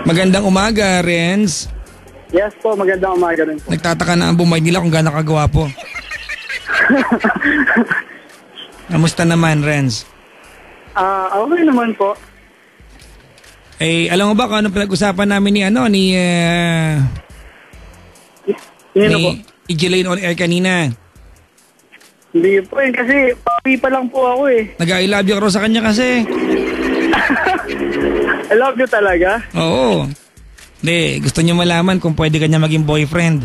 Magandang umaga, Renz. Yes po, magandang umaga rin po. Nagtataka na ang bumay nila kung gaano kagwapo. Kamusta naman, Renz? Okay naman po. Eh, alam mo ba kung ano pinag-usapan namin ni Sino po? Elaine on air kanina? Hindi po kasi papi pa lang po ako eh. Nag-I love you ka raw sa kanya kasi. I love you talaga? Oo. Hindi, gusto niya malaman kung pwede kanya maging boyfriend.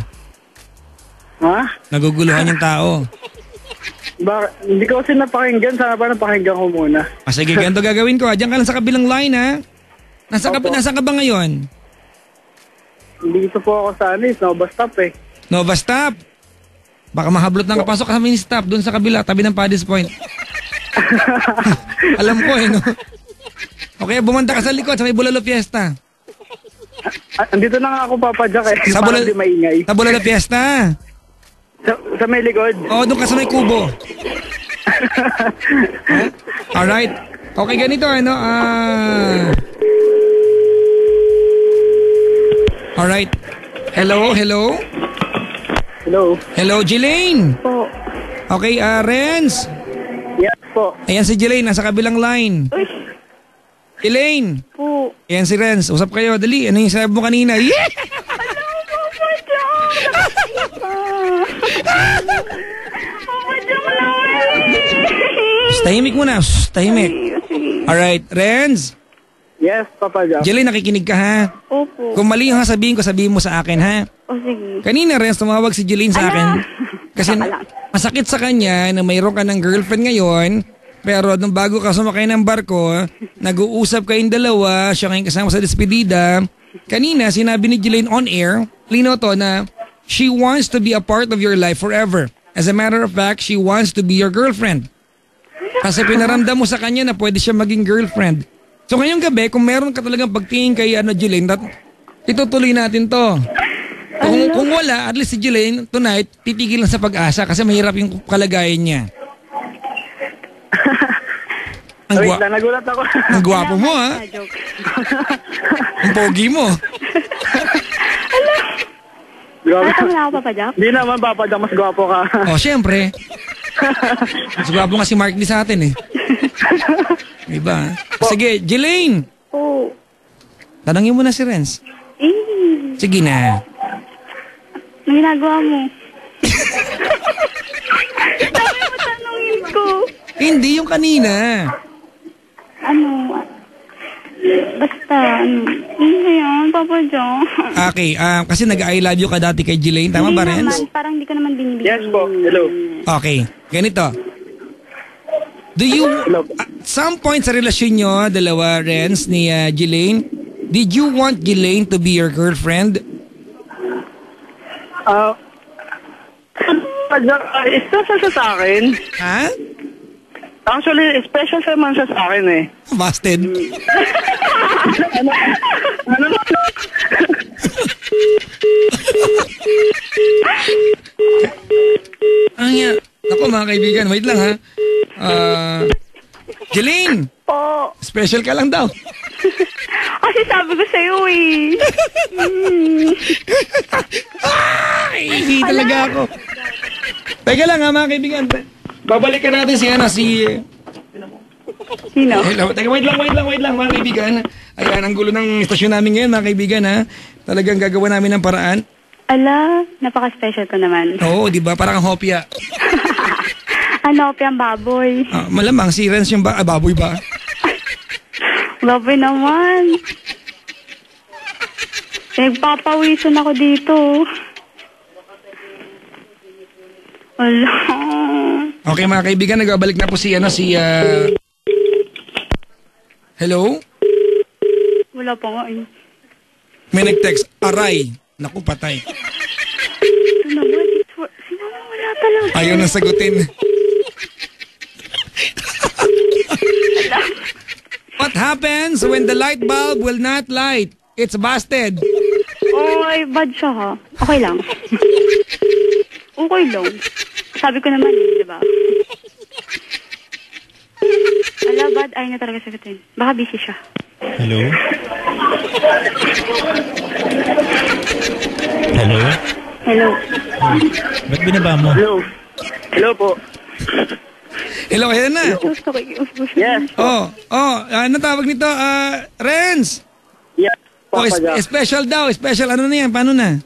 Ha? Naguguluhan yung tao. Hindi ko kasi napakinggan. Sana pa napakinggan ko muna. Sige, ganito gagawin ko. Diyan ka lang sa kabilang line, ha? Nasaan ka ba ngayon? Dito po ako sa Nova Stop eh. Nova Stop? Baka mahablot ng kapasok ka sa mini stop doon sa kabila, tabi ng Paddy's Point. Alam ko eh, no? Okay, bumanda ka sa likod sa may Bulalo Fiesta. Andito na nga ako, Papa Jack eh. Sa Parang di maingay. Sa Bulalo Fiesta? Sa may likod. Oo, doon ka sa may kubo. Alright. Okay, ganito ano. Alright. Hello. Hello, Jelaine. Po. Okay, Renz. Yes po. Ayan si Jelaine, nasa kabilang line. Uy. Jelaine. Po. Ayan si Renz. Usap kayo, dali. Ano yung sabi mo kanina? Yeah! Tahimik muna. Tahimik. Alright, Renz. Yes, Papa Jack. Jelaine, nakikinig ka ha? Opo. Kung mali yung sasabihin ko, sabihin mo sa akin ha? O sige. Kanina, Renz, tumawag si Jelaine sa akin. Kasi masakit sa kanya na mayroon ka ng girlfriend ngayon. Pero nung bago ka sumakay ng barko, nag-uusap kayong dalawa, siya kayong kasama sa despedida. Kanina, sinabi ni Jelaine on air, lino to na she wants to be a part of your life forever. As a matter of fact, she wants to be your girlfriend. Kasi pinaramdam mo sa kanya na pwede siya maging girlfriend. So ngayong gabi, kung meron ka talagang pagtingin kay Jelaine, itutuloy natin to. Kung wala, at least si Jelaine tonight, titigil lang sa pag-asa kasi mahirap yung kalagayan niya. Nagulat ako. Ang gwapo mo ha. Ang pogi mo. Grabe. Wala ako, Papa Jack? Hindi naman, Papa Jack, mas gwapo ka. Oh, syempre. Mas gwapo nga si Mark di sa atin eh. Diba? Sige, Jelaine. Oo. Tanungin mo na si Renz. Sige na. Ang ginagawa mo? Sabi mo tanungin ko. Hindi, yung kanina. Basta, ano yan, Papa Jack? Okay, kasi nag-I love you ka dati kay Jelaine. Tama ba, Renz? Naman, parang di ka naman binibigyan. Yes po, hello. Okay, ganito. Do you, at some point sa relasyon nyo, dalawa, Renz, ni Jelaine, did you want Jelaine to be your girlfriend? Special siya sa akin. Ha? Actually, special siya man siya sa akin eh. Busted. Ako mga kaibigan, wait lang ha. Jelaine! Po. Special ka lang daw. Kasi sabi ko sa'yo eh. Ay, talaga ako. Teka lang ha mga kaibigan. Babalikan natin si Sino? Teka, wait lang mga kaibigan. Ayan, ang gulo ng istasyon namin ngayon mga kaibigan ha. Talagang gagawa namin ng paraan. Ala, napaka-special ko naman. Oo, di ba? Parang hopya. Ano, piyang baboy. Malamang si Renz yung baboy ba? Baboy naman. Nagpapawisan ako dito. Ala. Okay mga kaibigan, nagbabalik na po si Hello? Wala pa nga eh. May nag-text, aray. Naku, patay. Ano ba? Sino mo wala talaga? Ayaw nang sagutin. What happens when the light bulb will not light? It's busted. Oh, ay, bad siya ha. Okay lang. Okay lang. Sabi ko naman, di ba? Wala, bad. Ayaw niya talaga sagutin. Baka busy siya. Hello? Hello? Hello. Ba't binaba mo? Hello. Hello po. Hello, ayan na. Gusto ko yung Yes. Ano tawag nito? Renz. Yes. Oh, Papa Jack. special daw. Special. Ano na yan? Paano na?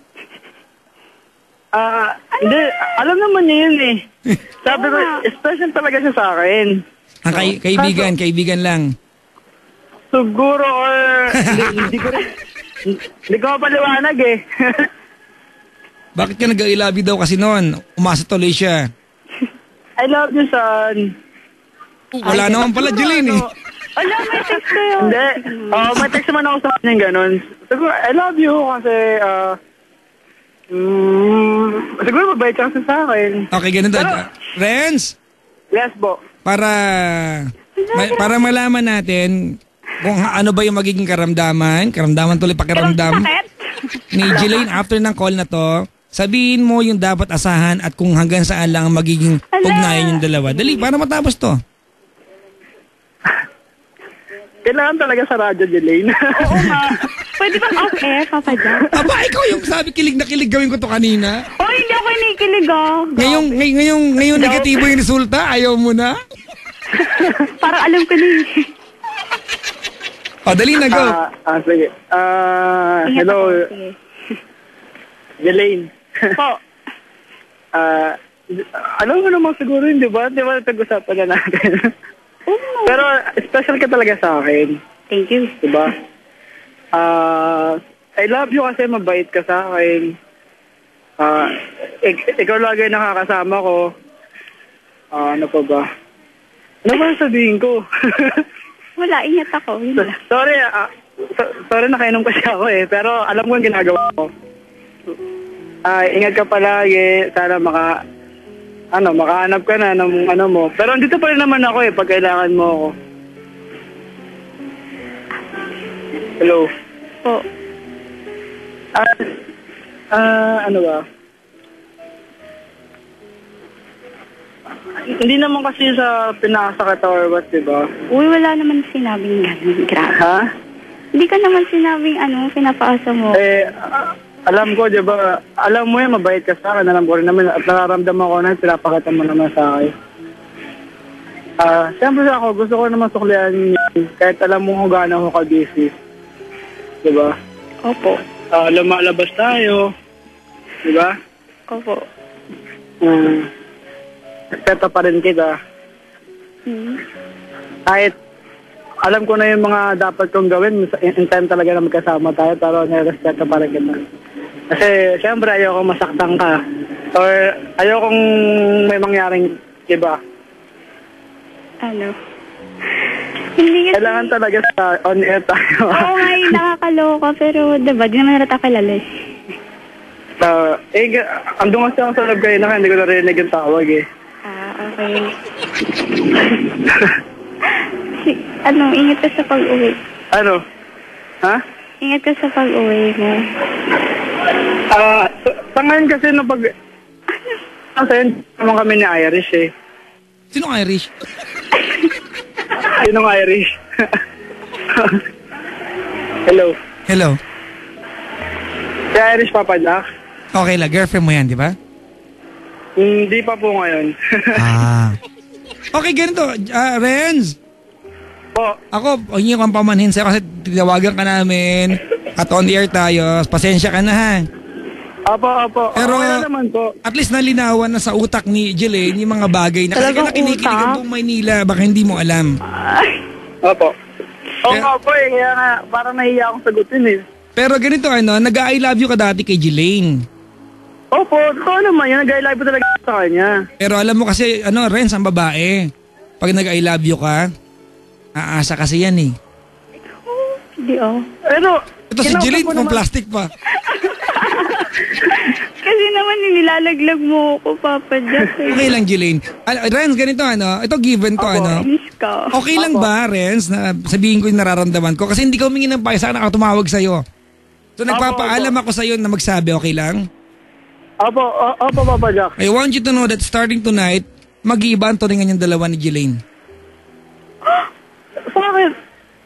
Hindi. Alam naman niya yun eh. Sabi ko, special talaga siya sa akin. Kaibigan lang. Siguro or... Hindi ko rin... Hindi ko mapaliwanag eh. Bakit ka nag-I love you daw kasi noon? Umasa tuloy siya. I love you, son. Wala naman pala, Jeline eh. Wala, may text kayo. Hindi. May text naman ako sa kanya ganun. Siguro, I love you kasi... siguro mabait siya kasi sa akin. Okay, ganun daw. Renz, Yes po. para malaman natin kung ano ba yung magiging karamdaman tuloy pakiramdam Sakit? ni Jeline after ng call na to, sabihin mo yung dapat asahan at kung hanggang saan lang ang magiging ugnayan yung dalawa. Dali, para matapos to. Kailangan talaga sa radyo, Jelaine. Oo nga. Pwede bang off-air, Papa Jack? Aba, ikaw yung sabi kilig na kilig gawin ko to kanina. Oh, hindi ako inikilig Ngayong negatibo yung resulta, ayaw mo na? Parang alam ko na yun. Dali na, go. Sige. Ingat Hello, ako, sige. Jelaine. Po. Alam mo naman siguro yun, di ba? Di ba nag-usapan na natin? Pero special ka talaga sa akin. Thank you. Di ba? I love you kasi mabait ka sa akin. Ikaw lagi nakakasama ko. Ano pa ba? Ano ba sabihin ko? Wala, ingat ako. Yun lang. Sorry, sorry nakainom kasi ako eh. Pero alam ko yung ginagawa ko. Ingat ka palagi. Sana makahanap ka na ng ano mo. Pero andito pa rin naman ako eh, pag kailangan mo ako. Hello? Po. Ano ba? Hindi naman kasi sa pinakasakit or what, diba? Uy, wala naman sinabing gano'n. Grabe. Ha? Hindi ka naman sinabing pinapaasa mo. Alam ko, diba? Alam mo yan, mabait ka sa akin. Alam ko rin naman at nararamdaman ko na pinapakita mo naman sa akin. Siyempre ako, gusto ko naman suklihan yun. Kahit alam mo kung gaano ako ka-busy. Diba? Opo. Lumalabas tayo. Diba? Opo. Respeto pa rin kita. Kahit alam ko na yung mga dapat kong gawin, in time talaga na magkasama tayo, pero nirespeto pa rin kita. Kasi siyempre ayoko masaktan ka. Or ayokong may mangyaring iba. Ano? Hindi kasi... Kailangan talaga sa on-air tayo. Oo nga, nakakaloka, pero diba, di naman natin kilala eh. Andun kasi ako sa loob kayo na hindi ko narinig yung tawag eh. Okay. Ingat ka sa pag-uwi. Ano? Ha? Ingat ka sa pag-uwi mo. Sa ngayon kasi Kasi naman kami ni Irish eh. Sinong Irish? Sinong Irish? Hello. Hello. Si Irish, Papa Jack. Okay la, girlfriend mo yan, di ba? Hindi pa po ngayon. Okay, ganito. Renz. Po. Ako, hindi ko ang pamanhin sa'yo kasi tinawagan ka namin at on the air tayo. Pasensya ka na ha. Opo. Pero okay na naman po. at least nalinawan na sa utak ni Jelaine yung mga bagay na kasi ka Talagang nakinikilig ang utak? buong Maynila. Baka hindi mo alam. Opo. Oo nga po eh. Kaya nga, parang nahiya akong sagutin eh. Pero ganito nag-I love you ka dati kay Jelaine. Opo, totoo naman yan. Nag-I-live po talaga sa kanya. Pero alam mo kasi, Renz, ang babae. Pag nag-I love you ka, aasa kasi yan eh. Hindi Pero, Ito si Jelaine, kung plastic pa. Kasi naman nilalaglag mo ako, Papa Jack. Okay lang, Jelaine. Renz, ganito ito given to Inis ka. Okay lang ba, Renz, na sabihin ko yung nararamdaman ko? Kasi hindi ka humingi ng payo sa akin, ako tumawag sa'yo. So nagpapaalam ako sa'yo na magsabi, okay lang? Opo, Papa Jack. I want you to know that starting tonight, mag-iiba ang turingan yung dalawa ni Jelaine. Bakit?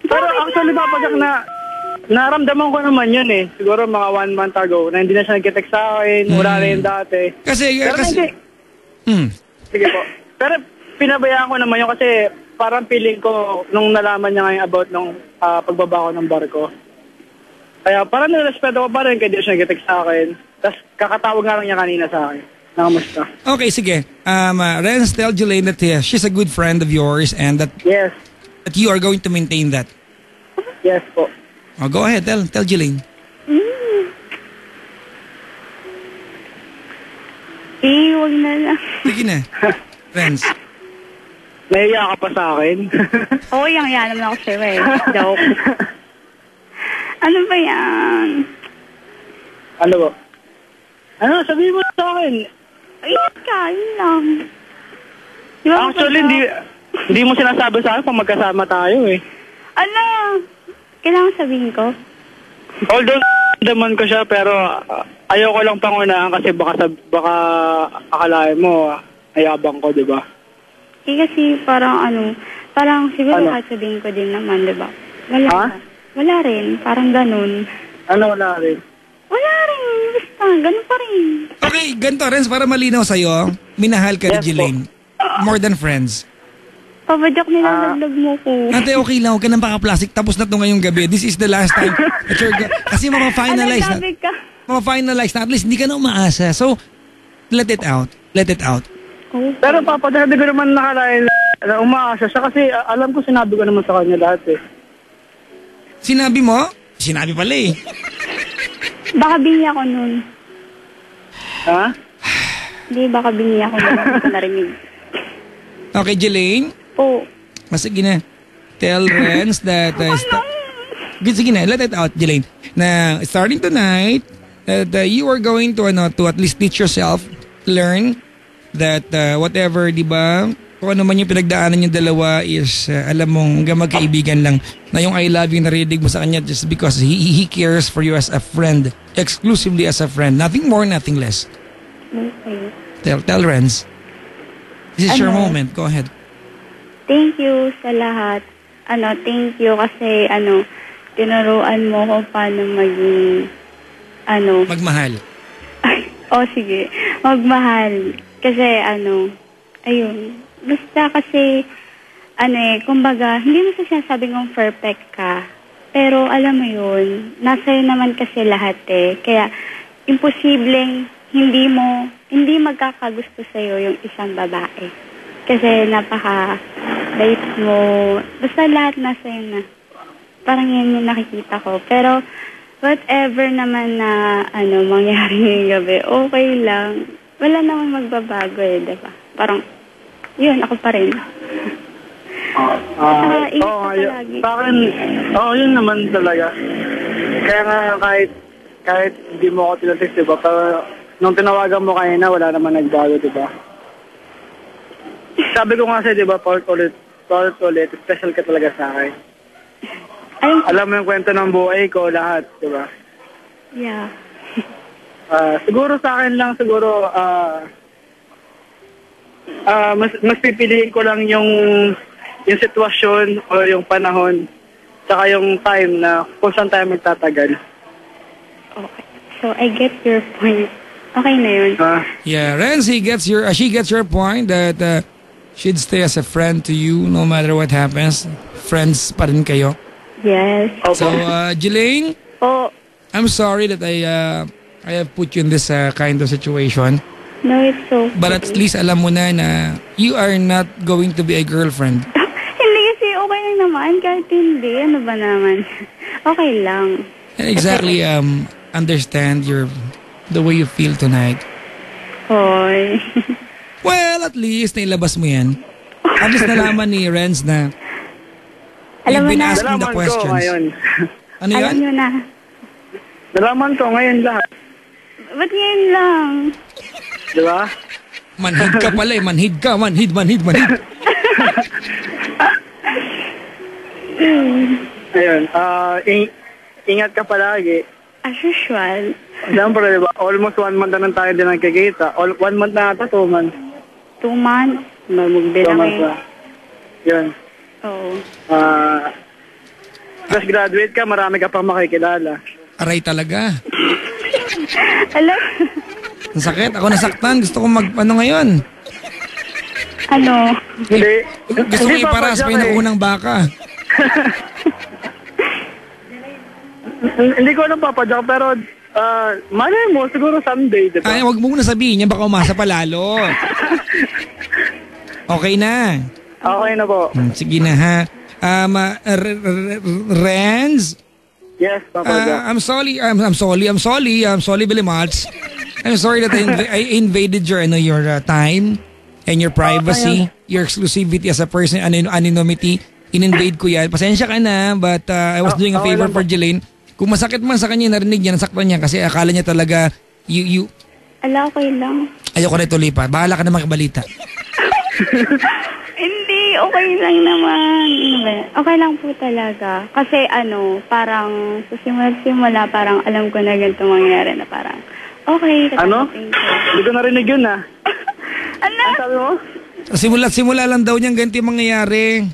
Pero Bakit actually, naman? papayak na naramdaman ko naman yun eh. Siguro mga 1 month ago na hindi na siya nag-text sa akin, wala na yun dati. Kasi, Pero hindi. Sige po. Pero pinabayaan ko naman yun kasi parang feeling ko nung nalaman niya ngayon about nung pagbaba ko ng barko. Kaya parang nirespeto ko pa rin kaya di siya nag-text sa akin. Tapos kakatawag nga lang niya kanina sa akin. Nakamusta. Okay, sige. Renz, tell Jelaine that she's a good friend of yours and that Yes. you are going to maintain that. Yes po. Oh, go ahead, tell Jelaine. Huwag na lang. Sige na. Renz. Nahiya ka pa sa akin. Oo, yang naman ako sa'yo eh. Joke. Ano ba yan? Ano ba? Ano, sabihin mo sa akin. Ayun ka, yun lang. Di ba Actually, hindi mo sinasabi sa akin kung magkasama tayo eh. Ano? Kailangan sabihin ko? Although, naman ko siya pero ayoko lang pangunahan kasi baka akalain mo ayabang ko, di ba? Kasi parang parang siguro Ano? kahit sabihin ko din naman, di ba? Wala. Ha? Wala rin. Parang ganun. Ano, wala rin. Wala rin. Basta, ganun pa rin. Okay, ganito, Renz, para malinaw sa'yo, minahal ka ni Yes, Jelaine. More than friends. Papadyak nilalaglag mo ko. Ate, okay lang. Huwag ka nang pakaplastic. Tapos na ito ngayong gabi. This is the last time that you're kasi mama-finalize na. Sabi ka? Mama-finalize na. At least hindi ka na umaasa. So, let it out. Let it out. Oh. Pero papadahadi ko naman nakalain na umaasa siya kasi alam ko sinabi ko naman sa kanya lahat eh. Sinabi mo? Sinabi pala eh. Baka bingi ako nun. Ha? Hindi, baka bingi ako nun. Hindi ko narinig. Okay, Jelaine. Po. Sige na. Tell Renz that... sige na, let it out, Jelaine. Na starting tonight, that you are going to at least teach yourself, learn that whatever, di ba, kung ano man yung pinagdaanan yung dalawa is, alam mong hanggang magkaibigan lang, na yung I love you narinig mo sa kanya just because he cares for you as a friend, exclusively as a friend. Nothing more, nothing less. Okay. Tell Renz. This is your Ano? moment. Go ahead. Thank you sa lahat. Thank you kasi, tinuruan mo kung paano maging, Magmahal. sige. Magmahal. Kasi, ayun. Basta kasi, kumbaga, hindi mo sinasabi kong perfect ka. Pero, alam mo yun, nasa naman kasi lahat eh. Kaya, imposibleng hindi magkakagusto sa'yo yung isang babae. Kasi napaka-bait mo. Basta lahat nasa yun na. Parang yan yung nakikita ko. Pero, whatever naman na, mangyari ngayong gabi, okay lang. Wala namang magbabago eh, diba? Parang, yun, ako pa rin. Ingat ka palagi. Sa akin, yun naman talaga. Kaya nga kahit hindi mo ako tinatext, diba? Pero nung tinawagan mo kanina, wala naman nagbago, diba? Sabi ko nga sa'yo, diba, paulit ulit, special ka talaga sa akin. Alam mo yung kwento ng buhay ko, lahat, diba? Yeah. Siguro sa akin lang, mas pipiliin ko lang yung sitwasyon o yung panahon saka yung time na kung saan tayo magtatagal. Okay. So, I get your point. Okay na yun. Yeah, Renz, she gets your point that she'd stay as a friend to you no matter what happens. Friends pa rin kayo. Yes. So, Jelaine, Oh, I'm sorry that I have put you in this kind of situation. no, it's so But at least alam mo na you are not going to be a girlfriend. Hindi kasi okay lang naman. Kahit hindi. Ano ba naman? Okay lang. And exactly understand the way you feel tonight. Hoy. Well, at least nailabas mo yan. At least nalaman ni Renz na Alam mo you've been na. asking the Nalaman ko questions. ngayon. Ano Alam yan? nyo na. Nalaman ko ngayon lahat. Ba't ngayon lang? Diba? Manhid ka pala eh. Manhid ka. Manhid. Ayun. Ingat ka palagi. As usual. Siyempre, diba? Almost 1 month na tayo din nagkikita. 1 month na ata, 2 months. 2 months. 2 Magbilang months eh. na. Yun. Oo. Fresh graduate ka, marami ka pang makikilala. Aray talaga. Alam, Ang sakit. Ako nasaktan. Gusto ko ano ngayon. ano, Hindi. Gusto ko Hindi pa iparas pa Jack, yung unang baka. Hindi ko alam Papa Jack, pero malay mo, siguro someday, di ba? Ay, wag mo na sabihin yan. Baka umasa pa lalo. Okay na. Okay na po. Sige na ha. Renz? Yes, Papa Jack. I'm sorry very much. I'm sorry that I invaded your time and your privacy, your exclusivity as a person, anonymity. In-invade ko yan. Pasensya ka na, but I was doing a favor for Jelaine. Kung masakit man sa kanya, narinig niya, nasaktan niya kasi akala niya talaga ala, okay lang. ayoko na ituloy pa. Bahala ka na makibalita. Hindi, okay lang naman. Okay lang po talaga. Kasi parang sa simula, parang alam ko na ganito mangyayari na parang, okay. Ano? tatanggapin ko. Hindi ko narinig yun, ah. Ano? Ano sabi mo? Simula lang daw niyang ganito yung mangyayari.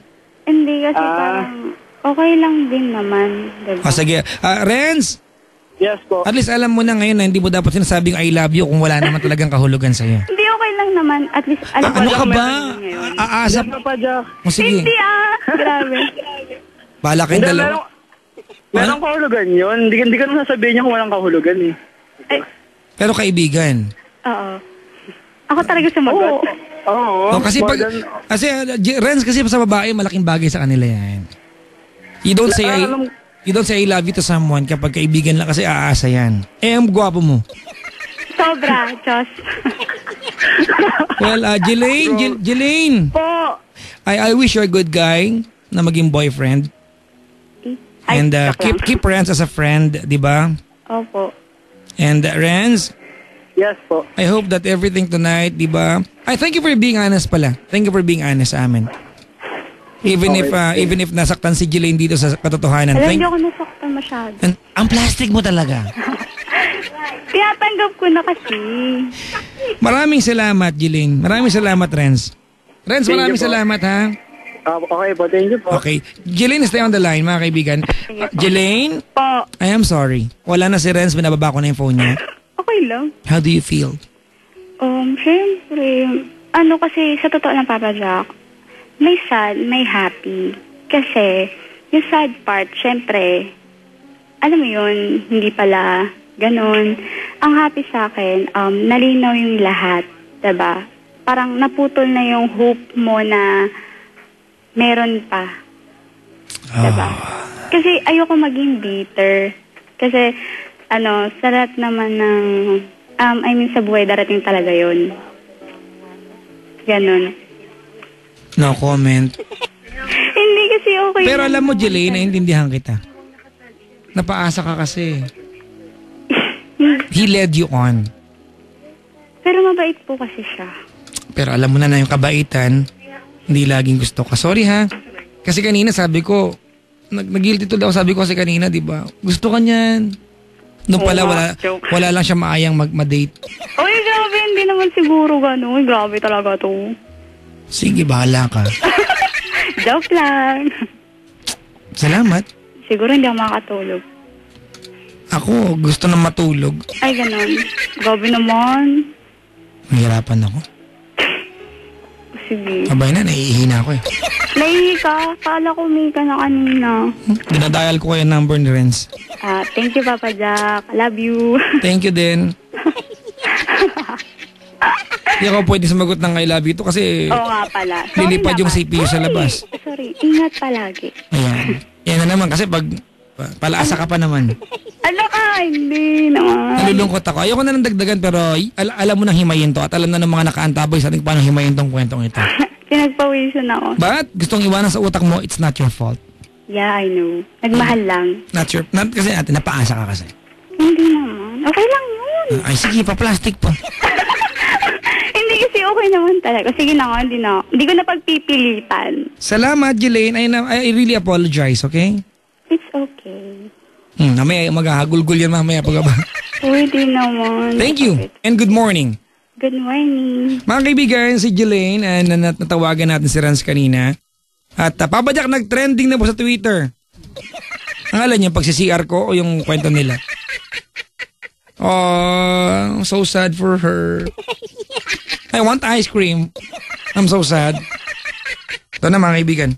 Hindi, kasi parang okay lang din naman. Diba? Sige. Renz, Yes po. at least alam mo na ngayon na hindi mo dapat sinasabing I love you kung wala naman talagang kahulugan sa'yo. Hindi, okay lang naman. At least, alam ko Ano lang ka ba? meron ngayon. Aasa Yes, Papa Jack. O sige, Hindi grabe. bahala kayong Hindi, dalawa. merong kahulugan yun. Hindi ko na sasabihin niya kung walang kahulugan, eh. Ay, Pero kaibigan. oo. Ako talaga sumagot. Oo. Kasi more pag than- Renz kasi sa babae malaking bagay sa kanila yan. You don't say I love you to someone kapag kaibigan lang kasi aasa yan. Ang gwapo mo. Sobra, Diyos. Well, Jelaine. Po. I wish you're a good guy na maging boyfriend. Ay, And joke lang. keep Renz as a friend, di ba? Opo. And Renz, Yes po. I hope that everything tonight, di ba? I thank you for being honest pala. Thank you for being honest sa amin. Even if nasaktan si Jelaine dito sa katotohanan. Alam, hindi ako nasaktan masyado. Ang plastic mo talaga. Tinatanggap ko na kasi. Maraming salamat, Jelaine. Maraming salamat, Renz. Renz, Thank maraming you po. salamat, ha? Okay po. Thank you po. Okay. Jelaine, stay on the line, mga kaibigan. Jelaine, Po. I am sorry. Wala na si Renz, binababa ko na yung phone niya. Okay lang. How do you feel? Siyempre, kasi sa totoo lang, Papa Jack, may sad, may happy. Kasi, yung sad part, siyempre, alam mo yun, hindi pala ganun. Ang happy sa akin, nalinaw yung lahat, diba? Parang naputol na yung hope mo na meron pa. Diba? Kasi ayoko maging bitter. Kasi, sarat naman ng, sa buhay, darating talaga yun. Ganon. No comment. Hindi kasi okay. Pero alam mo, Jelaine, naiintindihan kita. Napaasa ka kasi. He led you on. Pero mabait po kasi siya. Pero alam mo na yung kabaitan, hindi laging gusto ka. Sorry ha. Kasi kanina sabi ko, nag-guilty to daw sabi ko kasi kanina, di ba? Gusto ka niyan. Nung pala wala lang siya maayang ma-date. Uy, grabe. Hindi naman siguro gano'n. Uy, grabe talaga to. Sige, bahala ka. Joke lang. Salamat. Siguro hindi ako makakatulog. Ako, gusto na matulog. Ay, gano'n. Grabe naman. Mahirapan ako. Sige. Abay na, naiihina ako eh. Naihi ka. Kala ko may ka na kanina. Dinadial ko yung number ni Renz. Thank you, Papa Jack. Love you. Thank you din. Hindi ako pwede sumagot ng I love you to kasi Oo nga pala. Sorry lilipad yung naman. CPU sa labas. Sorry. Ingat palagi. Ayan. Yan na naman kasi pag palaasa ka pa naman. Ano ka? Hindi naman. Nalulungkot ako. Ayoko na nang dagdagan pero alam mo nang himayin to at alam na ng mga nakaantabay sa ating paano himayin tong kwentong ito. Pinagpawisan ako. But gustong iwanan sa utak mo, it's not your fault. Yeah, I know. Nagmahal lang. Not kasi natin, napaasa ka kasi. Hindi naman. Okay lang yun. Ay sige, pa-plastic po. Hindi kasi okay naman talaga. Sige na nga, hindi ko na pagpipilitan. Salamat, Jelaine. I really apologize, okay? It's okay. Mamaya maghahagulgul yan mamaya pag Pwede naman. Thank you and good morning. Good morning. Mga kaibigan, si Jelaine, natawagan natin si Renz kanina. At Pabadyak nag-trending na po sa Twitter. Ang alam niyo, pagsi-CR ko o yung kwento nila. Oh, so sad for her. I want ice cream. I'm so sad. Ito na mga kaibigan.